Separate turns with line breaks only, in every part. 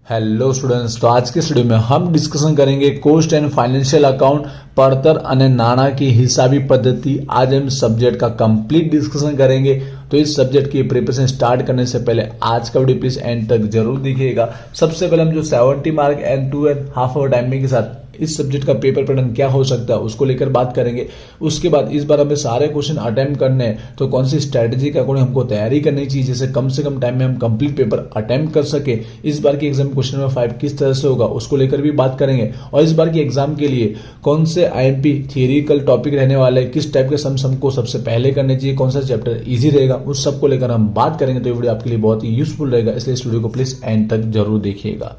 Hello students, तो आज के स्टूडियो में हम डिस्कशन करेंगे कोस्ट एंड फाइनेंशियल अकाउंट પડતર અને નાણાં की हिसाबी पद्धति। आज हम सब्जेक्ट का कंप्लीट डिस्कशन करेंगे। तो इस सब्जेक्ट की प्रिपरेशन स्टार्ट करने से पहले आज का वीडियो प्लीज एंड तक जरूर देखिएगा। सबसे पहले हम जो 70 मार्क एंड 2.5 आवर टाइमिंग के साथ इस सब्जेक्ट का पेपर पैटर्न क्या हो सकता है उसको लेकर बात करेंगे। उसके बाद इस बार हमें सारे क्वेश्चन अटेम्प्ट करने हैं, तो कौन सी स्ट्रेटेजी के अकॉर्डिंग हमको तैयारी करनी चाहिए जिससे कम से कम टाइम में हम कंप्लीट पेपर अटेम्प्ट कर सके। इस बार की एग्जाम क्वेश्चन नंबर 5 किस तरह से होगा उसको लेकर भी बात करेंगे। और इस बार की एग्जाम के लिए कौन से आईएमपी थियरिकल टॉपिक रहने वाले, किस टाइप के सम्स हमको सबसे पहले करने चाहिए, कौन सा चैप्टर इजी रहेगा, उस सबको लेकर हम बात करेंगे। तो ये वीडियो आपके लिए बहुत ही यूजफुल रहेगा, इसलिए इस वीडियो को प्लीज एंड तक जरूर देखिएगा।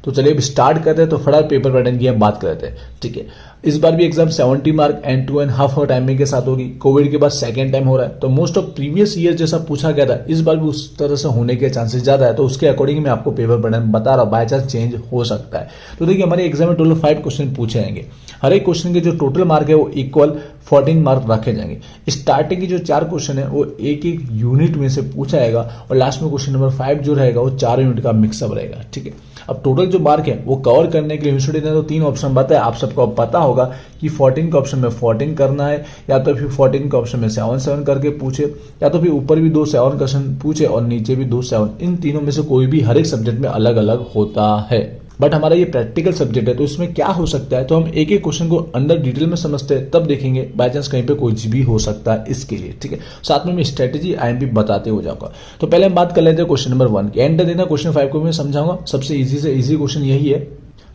तो चलिए अब स्टार्ट करते हैं। तो फटाफट पेपर पैटर्न की हम बात करते हैं, ठीक है। इस बार भी exam 70 mark and 2.5 hour timing के साथ होगी। कोविड के बाद सेकंड टाइम हो रहा है, तो मोस्ट ऑफ प्रीवियस ईयर जैसा पूछा गया था इस बार भी उस तरह से होने के चांसेस ज्यादा है। तो उसके अकॉर्डिंग मैं आपको पेपर पैटर्न बता रहा हूँ, बाय चांस चेंज हो सकता है। तो देखिए हमारे एग्जाम में टोटल 5 क्वेश्चन पूछे जाएंगे। हर एक क्वेश्चन के जो टोटल मार्क है वो इक्वल 14 मार्क रखे जाएंगे। स्टार्टिंग की जो 4 क्वेश्चन है वो एक एक यूनिट में से पूछा जाएगा और लास्ट में क्वेश्चन नंबर 5 जो रहेगा वो 4 यूनिट का मिक्सअप रहेगा, ठीक है। अब टोटल जो मार्क है वो कवर करने के लिए यूनिवर्सिटी ने तो 3 ऑप्शन बताया। आप सबको अब पता होगा कि 14 के ऑप्शन में 14 करना है, या तो फिर 14 के ऑप्शन में 7 करके पूछे, या तो फिर ऊपर भी 2 7 क्वेश्चन पूछे और नीचे भी 2 7। इन तीनों में से कोई भी हर एक सब्जेक्ट में अलग अलग होता है। बट हमारा ये प्रैक्टिकल सब्जेक्ट है तो इसमें क्या हो सकता है, तो हम एक एक क्वेश्चन को अंदर डिटेल में समझते हैं तब देखेंगे। बाय चांस कहीं पे कुछ भी हो सकता है इसके लिए, ठीक है। साथ में मैं स्ट्रेटेजी आईएमपी बताते हो जाऊंगा। तो पहले हम बात कर लेते हैं क्वेश्चन नंबर 1 की। एंड देना क्वेश्चन 5 को मैं समझाऊंगा। सबसे इजी से इजी क्वेश्चन यही है।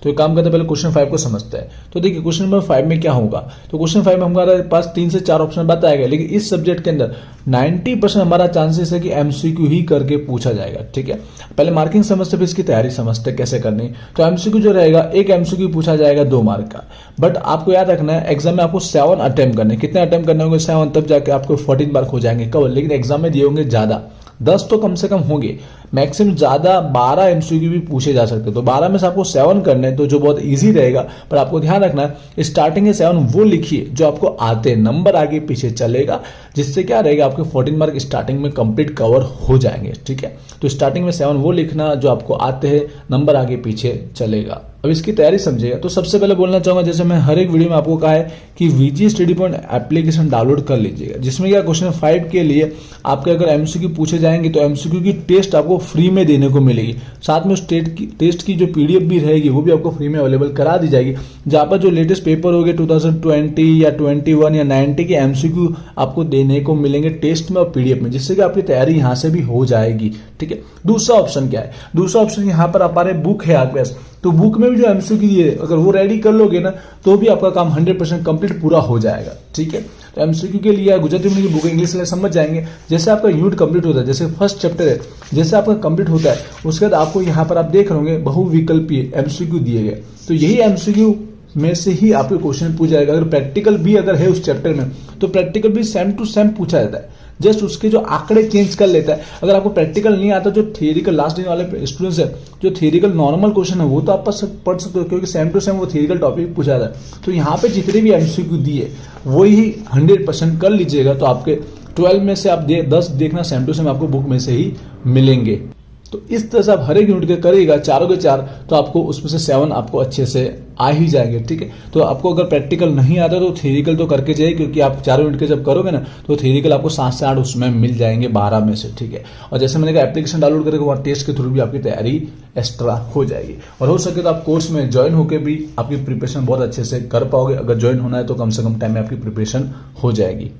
तो एक काम करते हैं, पहले क्वेश्चन 5 को समझते हैं। तो देखिए क्वेश्चन नंबर 5 में क्या होगा, तो क्वेश्चन 5 में हमारे पास 3 से 4 ऑप्शन बताया गया, लेकिन इस सब्जेक्ट के अंदर 90% हमारा चांसेस है कि एमसीक्यू ही करके पूछा जाएगा, ठीक है। पहले मार्किंग समझते फिर इसकी तैयारी समझते कैसे करनी। तो एमसीक्यू जो रहेगा, एक एमसीक्यू पूछा जाएगा 2 मार्क का। बट आपको याद रखना है एग्जाम में आपको 7 अटेम्प्ट करने। कितने अटेम्प्ट करने होंगे? 7, तब जाके आपको 14 मार्क हो जाएंगे कवर। लेकिन एग्जाम में दिए होंगे ज्यादा, 10 तो कम से कम होंगे, मैक्सिमम ज्यादा 12 एमसीक्यू भी पूछे जा सकते हैं। तो 12 में से आपको 7 करने हैं, तो जो बहुत इजी रहेगा। पर आपको ध्यान रखना है स्टार्टिंग के 7 वो लिखिए जो आपको आते हैं, नंबर आगे पीछे चलेगा, जिससे क्या रहेगा आपके 14 मार्क स्टार्टिंग में कंप्लीट कवर हो जाएंगे, ठीक है। तो स्टार्टिंग में 7 वो लिखना जो आपको आते हैं, नंबर आगे पीछे चलेगा। अब इसकी तैयारी समझिएगा। तो सबसे पहले बोलना चाहूंगा, जैसे मैं हर एक वीडियो में आपको कहा है कि VG Study Point application download कर लीजिएगा, जिसमें क्या क्वेश्चन 5 के लिए आपके अगर एमसीक्यू पूछे जाएंगे तो एमसीक्यू की टेस्ट आपको फ्री में देने को मिलेगी। साथ में उस टेस्ट की जो पीडीएफ भी रहेगी वो भी आपको फ्री में अवेलेबल करा दी जाएगी, जहां पर जो लेटेस्ट पेपर हो गए 2020 या 21 या 90 के एमसीक्यू आपको देने को मिलेंगे टेस्ट में और पीडीएफ में, जिससे कि आपकी तैयारी यहां से भी हो जाएगी, ठीक है। दूसरा ऑप्शन क्या है? दूसरा ऑप्शन यहाँ पर हमारे बुक है आपके पास, तो बुक में भी जो एमसीक्यू दिए अगर वो रेडी कर लोगे ना तो भी आपका काम 100% कंप्लीट पूरा हो जाएगा, ठीक है। तो एमसीक्यू के लिए गुजराती में बुक इंग्लिश में समझ जाएंगे। जैसे आपका यूनिट कंप्लीट होता है, जैसे फर्स्ट चैप्टर है, जैसे आपका कंप्लीट होता है उसके बाद आपको यहाँ पर आप देख रहे होंगे बहुविकल्पीय एमसीक्यू दिए गए। तो यही एमसीक्यू में से ही आपके क्वेश्चन पूछा जाएगा। अगर प्रैक्टिकल भी अगर है उस चैप्टर में तो प्रैक्टिकल भी सेम टू सेम पूछा जाता है, जस्ट उसके जो आंकड़े चेंज कर लेता है। अगर आपको प्रैक्टिकल नहीं आता, जो थियरिकल लास्ट दिन वाले स्टूडेंट्स है, जो थियरिकल नॉर्मल क्वेश्चन है वो तो आप पढ़ सकते हो, क्योंकि सेम टू सेम वो थियरिकल टॉपिक पूछा जाता है। तो यहाँ पे जितने भी एमसीक्यू दिए वही 100% कर लीजिएगा, तो आपके 12 में से आप 10 देखना सेम टू सेम आपको बुक में से ही मिलेंगे। तो इस तरह से आप हर एक यूनिट के करिएगा, चारों के 4, तो आपको उसमें से 7 आपको अच्छे से आ ही जाएंगे, ठीक है। तो आपको अगर प्रैक्टिकल नहीं आता तो थियरिकल तो करके जाइए, क्योंकि आप 4 यूनिट के जब करोगे ना तो थियरिकल आपको 7 से 8 उसमें मिल जाएंगे 12 में से, ठीक है। और जैसे मैंने कहा एप्लीकेशन डाउनलोड करके वहाँ टेस्ट के थ्रू भी आपकी तैयारी एक्स्ट्रा हो जाएगी। और हो सके तो आप कोर्स में ज्वाइन होकर भी आपकी प्रिपरेशन बहुत अच्छे से कर पाओगे। अगर ज्वाइन होना है तो कम से कम टाइम में आपकी प्रिपरेशन हो जाएगी,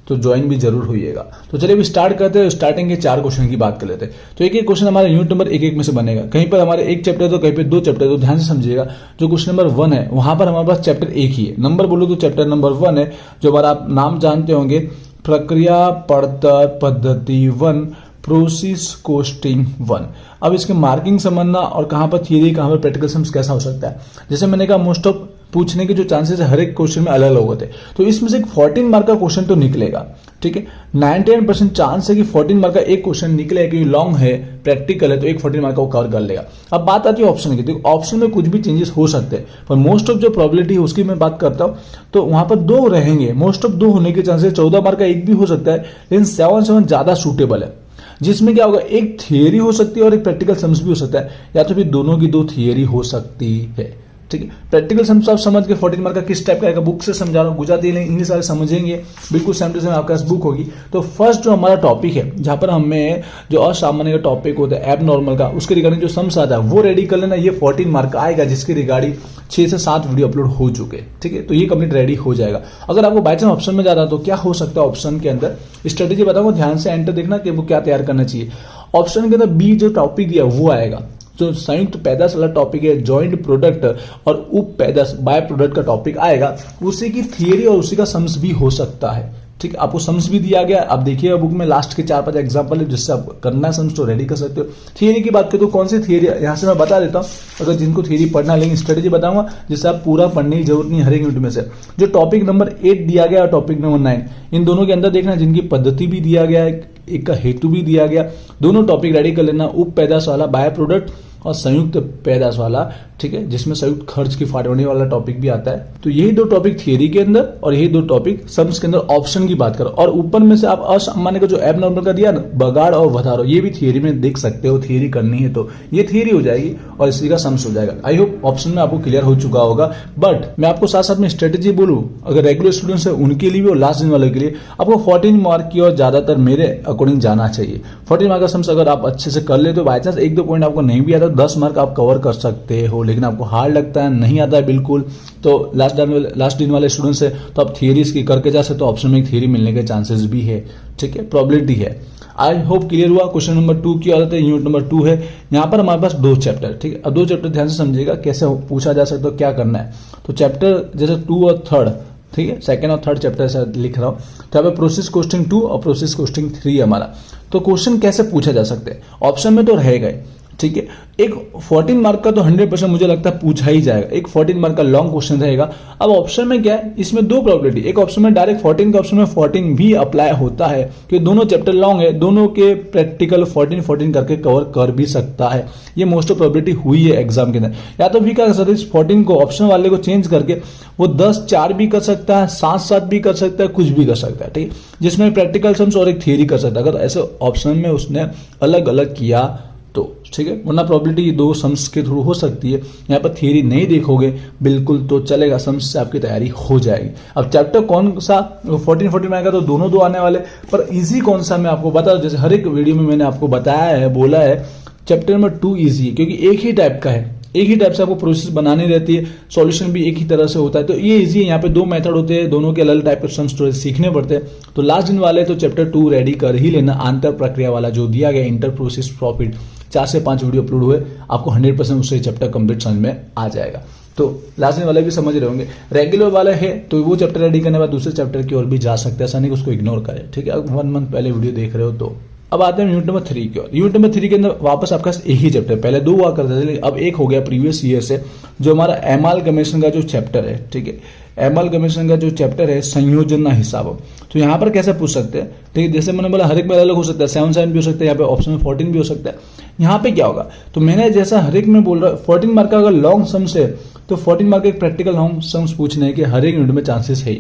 तो ज्वाइन भी जरूर होइएगा। तो चलिए अभी स्टार्ट करते हैं। स्टार्टिंग के 4 क्वेश्चन की बात कर लेते हैं। तो एक एक क्वेश्चन हमारे यूनिट नंबर 1 में से बनेगा। कहीं पर हमारे 1 चैप्टर तो कहीं पे 2 चैप्टर, तो ध्यान से समझिएगा। जो क्वेश्चन नंबर 1 है वहां पर हमारे पास चैप्टर 1 ही है। नंबर बोलो तो चैप्टर नंबर 1 है, जो हमारा आप नाम जानते होंगे, प्रक्रिया पड़तर पद्धति 1, प्रोसेस कोस्टिंग 1। अब इसके मार्किंग समझना और कहां पर थियरी कहां पर प्रैक्टिकल सम्स कैसा हो सकता है। जैसे मैंने कहा मोस्ट ऑफ पूछने के जो चांसेस है हर एक क्वेश्चन में अलग अलग होते हैं, तो इसमें से 14 मार्क का क्वेश्चन तो निकलेगा, ठीक है। 99% चांस है कि 14 मार्क का एक क्वेश्चन निकले, क्योंकि लॉन्ग है, प्रैक्टिकल है, तो एक 14 मार्क का वो कवर कर लेगा। अब बात आती है ऑप्शन की, तो ऑप्शन में कुछ भी चेंजेस हो सकते हैं, पर मोस्ट ऑफ जो प्रोबेबिलिटी है उसकी मैं बात करता हूं, तो वहां पर 2 रहेंगे। मोस्ट ऑफ 2 होने के चांसेस, 14 मार्क का एक भी हो सकता है, लेकिन 7 ज्यादा सूटेबल है। जिसमें क्या होगा, एक थियरी हो सकती है और एक प्रैक्टिकल सम्स भी हो सकता है, या तो फिर दोनों की दो थियरी हो सकती है। ठीक है, प्रैक्टिकल सम्स आप समझ के 14 मार्क का किस टाइप का आएगा, बुक से समझा रहा हूँ, गुजराती इंग्लिश सारे समझेंगे, बिल्कुल सेम टू सेम आपके पास बुक होगी। तो फर्स्ट जो हमारा टॉपिक है, जहां पर हमें जो असामान्य का टॉपिक होता है एब नॉर्मल का, उसके रिगार्डिंग जो सम्स आता है वो रेडी कर लेना। ये 14 मार्क का आएगा, जिसके रिगार्डिंग 6 से 7 वीडियो अपलोड हो चुके। ठीक है, तो ये कंप्लीट रेडी हो जाएगा। अगर आपको बाई चांस ऑप्शन में जाता तो क्या हो सकता है, ऑप्शन के अंदर स्ट्रेटेजी बताऊंगा, ध्यान से एंटर देखना कि वो क्या तैयार करना चाहिए। ऑप्शन के अंदर बी जो टॉपिक दिया वो आएगा, जो संयुक्त पैदाश वाला टॉपिक है, जॉइंट प्रोडक्ट और उप पैदाश बाय प्रोडक्ट का टॉपिक आएगा, उसी की थियरी और उसी का सम्स भी हो सकता है। ठीक है, आपको सम्स भी दिया गया, आप देखिएगा बुक में लास्ट के 4-5 एग्जांपल है जिससे आप करना है सम्स तो रेडी कर सकते हो। थियरी की बात करें तो कौन सी थियरी, यहां से मैं बता देता हूं, अगर जिनको थियरी पढ़ना, लेकिन स्ट्रेटेजी बताऊंगा जिससे आप पूरा पढ़ने की जरूरत नहीं हर एक यूनिट में से। जो टॉपिक नंबर 8 दिया गया और टॉपिक नंबर 9, इन दोनों के अंदर देखना जिनकी पद्धति भी दिया गया है, एक का हेतु भी दिया गया, दोनों टॉपिक रेडी कर लेना। उप पैदाश वाला, बाय प्रोडक्ट और संयुक्त पैदाश वाला, ठीक है, जिसमें संयुक्त खर्च की फाड़वनी वाला टॉपिक भी आता है। तो यही दो टॉपिक थियरी के अंदर और यही दो टॉपिक सम्स के अंदर ऑप्शन की बात करो। और ऊपर में से आप असामान्य का जो एब नॉर्मल का दिया ना, बगाड़ और वधारो, ये भी थियरी में देख सकते हो, थियरी करनी है तो ये थियरी हो जाएगी और इसी का सम्स हो जाएगा। आई होप ऑप्शन में आपको क्लियर हो चुका होगा। बट मैं आपको साथ साथ में स्ट्रेटेजी बोलूं, अगर रेगुलर स्टूडेंट्स है उनके लिए भी और लास्ट दिन वाले के लिए, आपको 14 मार्क की और ज्यादातर मेरे अकॉर्डिंग जाना चाहिए। 14 मार्क का सम्स अगर आप अच्छे से कर ले तो बाई चांस 1-2 पॉइंट आपको नहीं भी आता, 10 मार्क आप कवर कर सकते हो। लेकिन आपको हार्ड लगता है, नहीं आता है बिल्कुल, तो लास्ट दिन वाले स्टूडेंट्स है तो आप थियरी इसकी करके जा सकते हो, ऑप्शन में एक थियरी मिलने के चांसेस भी है। ठीक है, प्रोबेबिलिटी है। आई होप क्लियर हुआ। क्वेश्चन नंबर 2 की आदत है, यूनिट नंबर 2 है। यहाँ पर हमारे पास 2 चैप्टर, ठीक है। अब 2 चैप्टर ध्यान से समझिएगा कैसे पूछा जा सकता है, क्या करना है। तो चैप्टर जैसे 2 और 3, ठीक है, सेकंड और थर्ड चैप्टर से लिख रहा हूं, तो यहाँ पे प्रोसेस क्वेश्चन 2 और प्रोसेस क्वेश्चन 3 हमारा। तो क्वेश्चन कैसे पूछा जा सकते हैं, ऑप्शन में तो रहेगा ही, ठीक है। एक 14 मार्क का तो 100% मुझे लगता है पूछा ही जाएगा, एक 14 मार्क का लॉन्ग क्वेश्चन रहेगा। अब ऑप्शन में क्या है, इसमें 2 प्रोबेबिलिटी, एक ऑप्शन में डायरेक्ट 14 का ऑप्शन में 14 भी अप्लाई होता है कि दोनों चैप्टर लॉन्ग है, दोनों के प्रैक्टिकल 14 करके कवर कर भी सकता है। ये मोस्ट ऑफ प्रोबेबिलिटी हुई है एग्जाम के अंदर। या तो भी क्या कर सकते हैं, इस 14 को ऑप्शन वाले को चेंज करके वो 10-4 भी कर सकता है, 7-7 भी कर सकता है, कुछ भी कर सकता है, ठीक है, जिसमें प्रैक्टिकल सम्स और एक थियरी कर सकता है। अगर ऐसे ऑप्शन में उसने अलग अलग किया तो ठीक है, वरना प्रोबेबिलिटी 2 सम्स के थ्रू हो सकती है। यहाँ पर थियरी नहीं देखोगे बिल्कुल तो चलेगा, सम्स से आपकी तैयारी हो जाएगी। अब चैप्टर कौन सा 14 में आएगा तो दोनों 2 आने वाले, पर इजी कौन सा मैं आपको बता दूं, जैसे हर एक वीडियो में मैंने आपको बताया है, बोला है चैप्टर नंबर 2 इजी है, क्योंकि एक ही टाइप का है, एक ही टाइप से आपको प्रोसेस बनानी रहती है, सॉल्यूशन भी एक ही तरह से होता है, तो ये इजी है। यहाँ पे 2 मेथड होते हैं, दोनों के अलग अलग टाइप के सम्स सीखने पड़ते हैं। तो लास्ट दिन वाले तो चैप्टर 2 रेडी कर ही लेना। आंतर प्रक्रिया वाला जो दिया गया, इंटर प्रोसेस प्रॉफिट, 4 से 5 वीडियो अपलोड हुए, आपको 100% उससे चैप्टर कंप्लीट समझ में आ जाएगा। तो लास्ट दिन वाले भी समझ रहे होंगे। रेगुलर वाले है तो वो चैप्टर रेडी करने के बाद दूसरे चैप्टर की ओर भी जा सकते हैं, ऐसा नहीं कि उसको इग्नोर करें, ठीक है। 1 मंथ पहले वीडियो देख रहे हो तो। अब आते हैं यूनिट नंबर 3 की ओर। यूनिट नंबर 3 के अंदर वापस आपका एक ही चैप्टर, पहले 2 हुआ करते थे, अब एक हो गया प्रीवियस ईयर से, जो हमारा एमालगमेशन का जो चैप्टर है, ठीक है, एमालगमेशन का जो चैप्टर है, संयोजन हिसाब। तो यहाँ पर कैसे पूछ सकते हैं, ठीक है, जैसे मैंने बोला हर एक में अलग हो सकता है, 7 भी हो सकता है, यहाँ पे ऑप्शन में 14 भी हो सकता है। यहाँ पे क्या होगा, तो मैंने जैसा हर एक में बोल रहा हूँ, 14 मार्क का अगर लॉन्ग सम्स है तो 14 मार्क एक प्रैक्टिकल लॉन्ग सम्स पूछने के हर एक यूनिट में चांसेस है,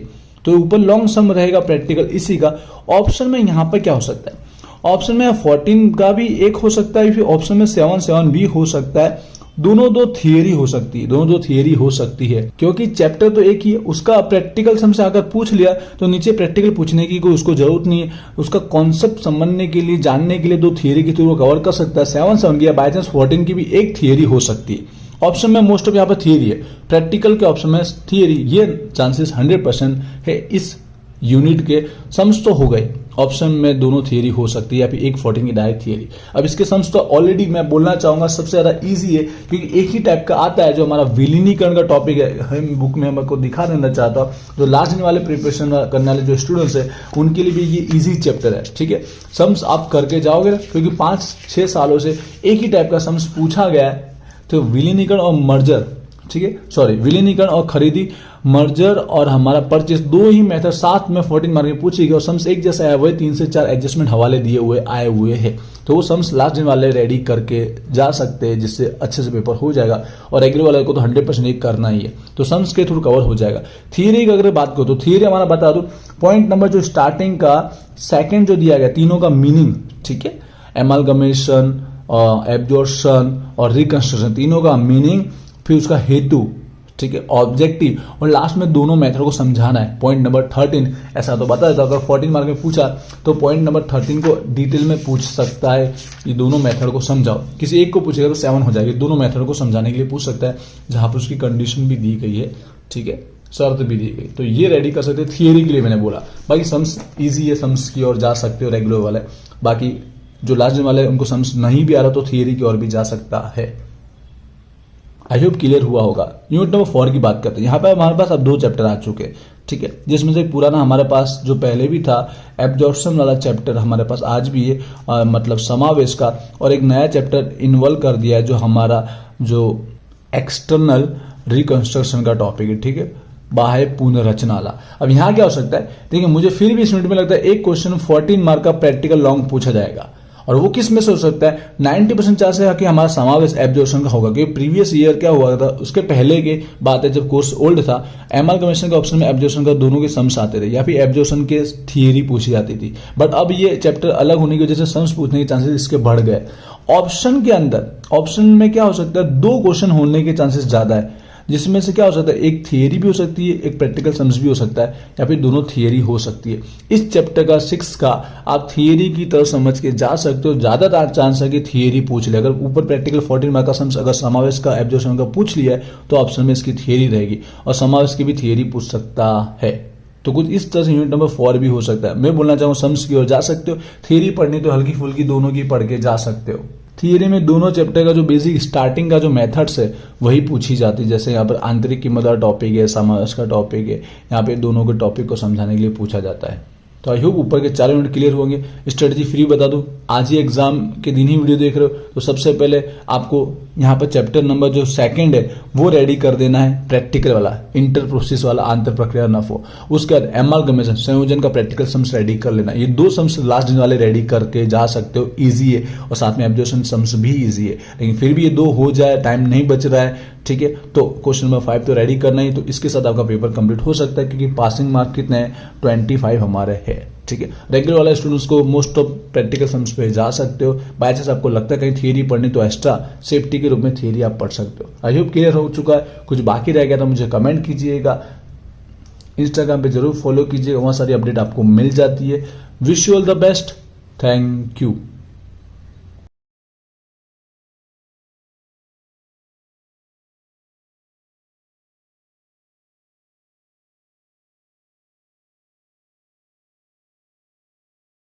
तो ऊपर लॉन्ग सम रहेगा प्रैक्टिकल इसी का। ऑप्शन में यहाँ पर क्या हो सकता है, ऑप्शन में 14 का भी एक हो सकता है, फिर ऑप्शन में 7 भी हो सकता है, दोनों 2 थियरी हो सकती है, दोनों 2 थियरी हो सकती है, क्योंकि चैप्टर तो एक ही है। उसका प्रैक्टिकल सम से अगर पूछ लिया तो नीचे प्रैक्टिकल पूछने की कोई उसको जरूरत नहीं है, उसका कॉन्सेप्ट समझने के लिए, जानने के लिए 2 थियरी के थ्रू कवर कर सकता है। 7 की या बाई चांस 14 की भी एक थियरी हो सकती है। ऑप्शन में मोस्ट ऑफ यहाँ पर थियरी है, प्रैक्टिकल के ऑप्शन में थियरी, ये चांसेस 100% है। इस यूनिट के सम्स तो हो गए, ऑप्शन में दोनों थियरी हो सकती है या फिर एक 14 की डायरेक्ट थियरी। अब इसके सम्स तो ऑलरेडी मैं बोलना चाहूंगा सबसे ज्यादा इजी है, क्योंकि एक ही टाइप का आता है, जो हमारा विलीनीकरण का टॉपिक है, हम बुक में हमको दिखा देना चाहता हूँ। जो लास्ट दिन वाले प्रिपरेशन करने वाले जो स्टूडेंट्स है उनके लिए भी ये इजी चैप्टर है, ठीक है। सम्स आप करके जाओगे ना, क्योंकि 5-6 सालों से एक ही टाइप का सम्स पूछा गया है। तो विलीनीकरण और मर्जर, ठीक है, सॉरी, विलीनीकरण और खरीदी, मर्जर और हमारा परचेस, 2 ही मेथड साथ में 14 मार्क में पूछी गई और सम्स एक जैसा आया हुआ है, 3 से 4 एडजस्टमेंट हवाले दिए हुए आए हुए हैं। तो वो सम्स लास्ट दिन वाले रेडी करके जा सकते हैं, जिससे अच्छे से पेपर हो जाएगा। और रेगुलर वाले को तो 100% एक करना ही है, तो सम्स के थ्रू कवर हो जाएगा। थियरी की अगर बात करो तो थियरी हमारा बता दूं, पॉइंट नंबर जो स्टार्टिंग का सेकंड जो दिया गया, तीनों का मीनिंग, ठीक है, एमालगमेशन, एब्जॉर्प्शन और रिकंस्ट्रक्शन, तीनों का मीनिंग, फिर उसका हेतु, ठीक है, ऑब्जेक्टिव, और लास्ट में दोनों मेथड को समझाना है। पॉइंट नंबर 13 ऐसा तो बता देता, अगर 14 मार्क में पूछा तो पॉइंट नंबर 13 को डिटेल में पूछ सकता है, ये दोनों मेथड को समझाओ। किसी एक को पूछेगा तो 7 हो जाएगी, दोनों मेथड को समझाने के लिए पूछ सकता है, जहां पर उसकी कंडीशन भी दी गई है, ठीक है, शर्त भी दी गई, तो ये रेडी कर सकते हैं। थियरी के लिए मैंने बोला, बाकी सम्स इजी है, सम्स की ओर जा सकते हो रेगुलर वाले, बाकी जो लास्ट दिन वाले उनको सम्स नहीं भी आ रहा तो थियरी की ओर भी जा सकता है। आई होप क्लियर हुआ होगा। यूनिट नंबर 4 की बात करते हैं। यहाँ पे हमारे पास अब 2 चैप्टर आ चुके हैं, ठीक है, जिसमें से पुराना हमारे पास जो पहले भी था एब्जॉर्प्शन वाला चैप्टर हमारे पास आज भी है, मतलब समावेश का, और एक नया चैप्टर इन्वॉल्व कर दिया है जो हमारा जो एक्सटर्नल रिकंस्ट्रक्शन का टॉपिक है, ठीक है, बाह्य पुनर्रचना वाला। अब यहाँ क्या हो सकता है, देखिए मुझे फिर भी इस यूनिट में लगता है एक क्वेश्चन 14 मार्क का प्रैक्टिकल लॉन्ग पूछा जाएगा, और वो किस में से हो सकता है, 90% चांस है कि हमारा समावेश एब्जॉर्प्शन का होगा, क्योंकि प्रीवियस ईयर क्या हुआ था, उसके पहले की बात है जब कोर्स ओल्ड था, एमालगमेशन के ऑप्शन में एब्जॉर्प्शन का दोनों के सम्स आते थे, या फिर एब्जॉर्प्शन के थियरी पूछी जाती थी। बट अब ये चैप्टर अलग होने की वजह से सम्स पूछने के चांसेस इसके बढ़ गए। ऑप्शन के अंदर, ऑप्शन में क्या हो सकता है, 2 क्वेश्चन होने के चांसेस ज्यादा है, जिसमें से क्या हो सकता है, एक थियरी भी हो सकती है, एक प्रैक्टिकल सम्स भी हो सकता है, या फिर दोनों थियरी हो सकती है। इस चैप्टर का 6 का आप थियरी की तरफ समझ के जा सकते हो, ज्यादा चांस है कि थियरी पूछ ले। अगर ऊपर प्रैक्टिकल 14 मार्क का सम्स अगर समावेश का एब्जॉर्प्शन का पूछ लिया है तो ऑप्शन में इसकी थियरी रहेगी, और समावेश की भी थियरी पूछ सकता है। तो कुछ इस तरह से यूनिट नंबर 4 भी हो सकता है। मैं बोलना चाहूँ सम्स की ओर जा सकते हो, थियरी पढ़नी तो हल्की फुल्की दोनों की पढ़ के जा सकते हो। थियरी में दोनों चैप्टर का जो बेसिक स्टार्टिंग का जो मेथड्स है वही पूछी जाती है, जैसे यहाँ पर आंतरिक कीमत का टॉपिक है, समावेश का टॉपिक है, यहाँ पे दोनों के टॉपिक को समझाने के लिए पूछा जाता है। तो आई होप ऊपर के 4 यूनिट क्लियर होंगे। स्ट्रेटजी फ्री बता दूं, आज ही एग्जाम के दिन ही वीडियो देख रहे हो तो सबसे पहले आपको यहाँ पर चैप्टर नंबर जो 2 है वो रेडी कर देना है, प्रैक्टिकल वाला, इंटर प्रोसेस वाला, आंतर प्रक्रिया नफो। उसके बाद एमालगमेशन संयोजन का प्रैक्टिकल सम्स रेडी कर लेना। ये 2 सम्स लास्ट दिन वाले रेडी करके जा सकते हो, ईजी है, और साथ में एब्जॉर्प्शन सम्स भी ईजी है, लेकिन फिर भी ये 2 हो जाए, टाइम नहीं बच रहा है, ठीक है, तो क्वेश्चन नंबर 5 तो रेडी करना ही। तो इसके साथ आपका पेपर कंप्लीट हो सकता है, क्योंकि पासिंग मार्क कितने हैं, 25 हमारे है, ठीक है। रेगुलर वाले स्टूडेंट्स को मोस्ट ऑफ प्रैक्टिकल सम्स पे जा सकते हो। बाय चांस आपको लगता है कहीं थियरी पढ़नी तो एक्स्ट्रा सेफ्टी के रूप में थियरी आप पढ़ सकते हो। आई होप क्लियर हो चुका है। कुछ बाकी रह गया तो मुझे कमेंट कीजिएगा, इंस्टाग्राम पे जरूर फॉलो कीजिएगा, वहां सारी अपडेट आपको मिल जाती है। Wish you all the best, thank you.